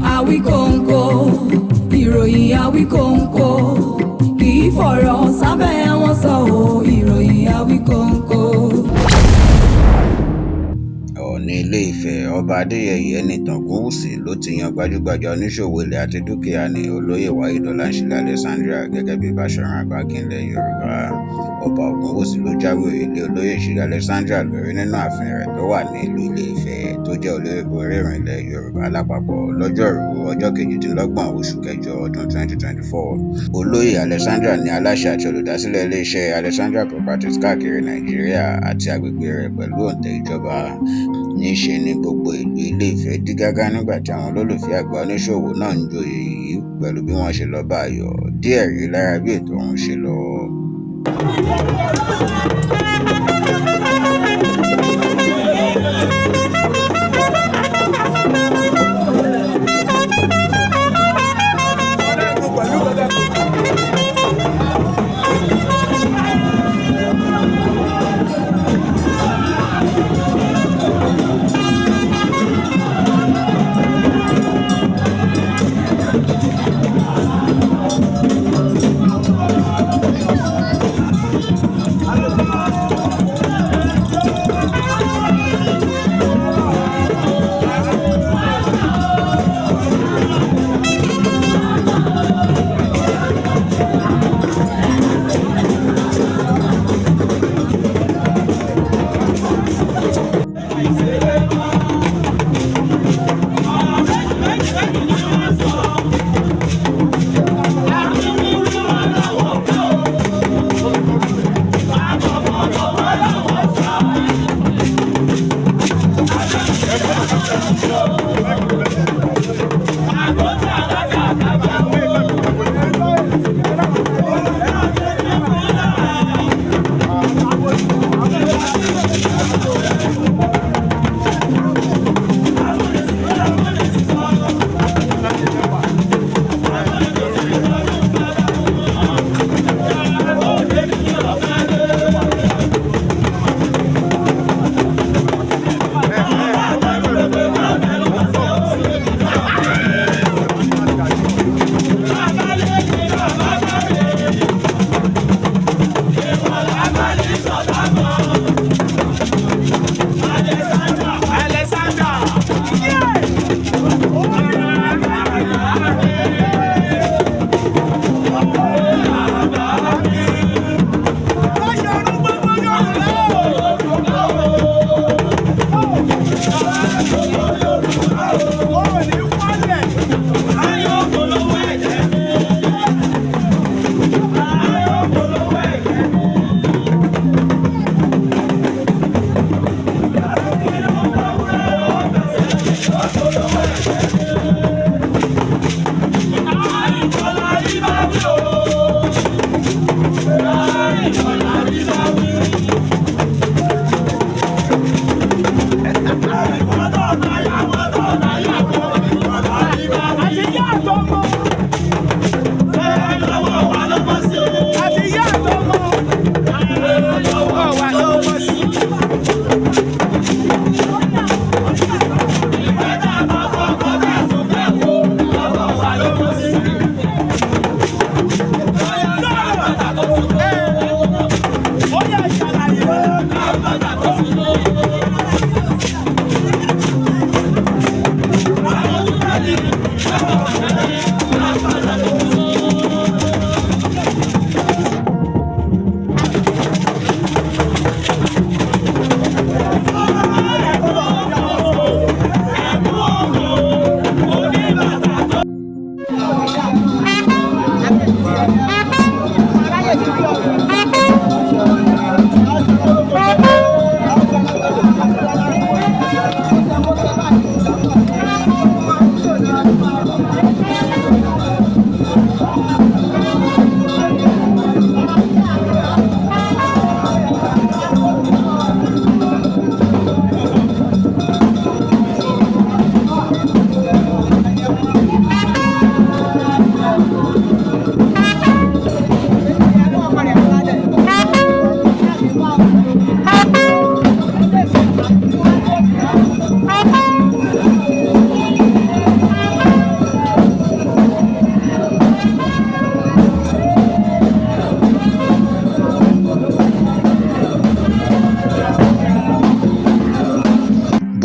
Àwíkòǹkò ìròyìn Àwíkòǹkò kì í fọ̀rọ̀ sábẹ́ wọn sọ ò ìròyìn Àwíkòǹkò. Ọọ̀ni Ilé-Ifẹ̀ Ọba Adéyẹyè Ẹnìtàn Ògúnwùsì ló ti yan gbajúgbajà oníṣòwò ilẹ̀ àti dúkìá ní Olóyè Waheed Ọláńṣílẹ̀ Alexandra gẹ́gẹ́ bí Báṣọ̀run Àgbákí ilẹ̀ Yorùbá. Ọba Ògúnwùsì ló jáwé òye lé Olóyè Ṣílẹ̀ Alexandra lórí nínú ààfin rẹ̀ tó wà ní ìlú Ilé-Ifẹ̀ tó jẹ́ olórí orírun ilẹ̀ Yorùbá lápapọ̀ lọ́jọ́rú ọjọ́ 28 oṣù kẹjọ ọdún 2024. Olóyè Alexandra ni aláṣẹ àti olùdásílẹ̀ iléeṣẹ́ Alexandra Properties káàkiri Nàìjíríà àti agbègbè rẹ̀ pẹ̀lú òǹtẹ̀ ìjọba. Níṣe ni gbogbo ìlú Ilé-Ifẹ̀ dí gágá nígbà tí àwọn olólùfẹ́ àgbà oníṣòwò náà ń joyè yìí pẹ̀lú bí wọ́n ṣe lọ bá a yọ̀. Díẹ̀ rí lára bí ètò ọ̀hún ṣe lọ.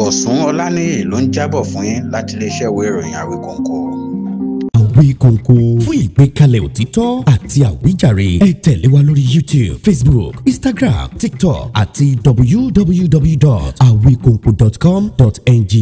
Bọ̀sún Ọláníyì ló ń jábọ̀ fún yín láti iléeṣẹ́ ìwé ìròyìn Àwíkọ́nkọ́. Àwíkọ́nkọ́ fún ìgbékalẹ̀ òtítọ́ àti àwíjàre ẹ tẹ̀lé wa lórí YouTube, Facebook, Instagram, TikTok àti www.awikonko.com.ng.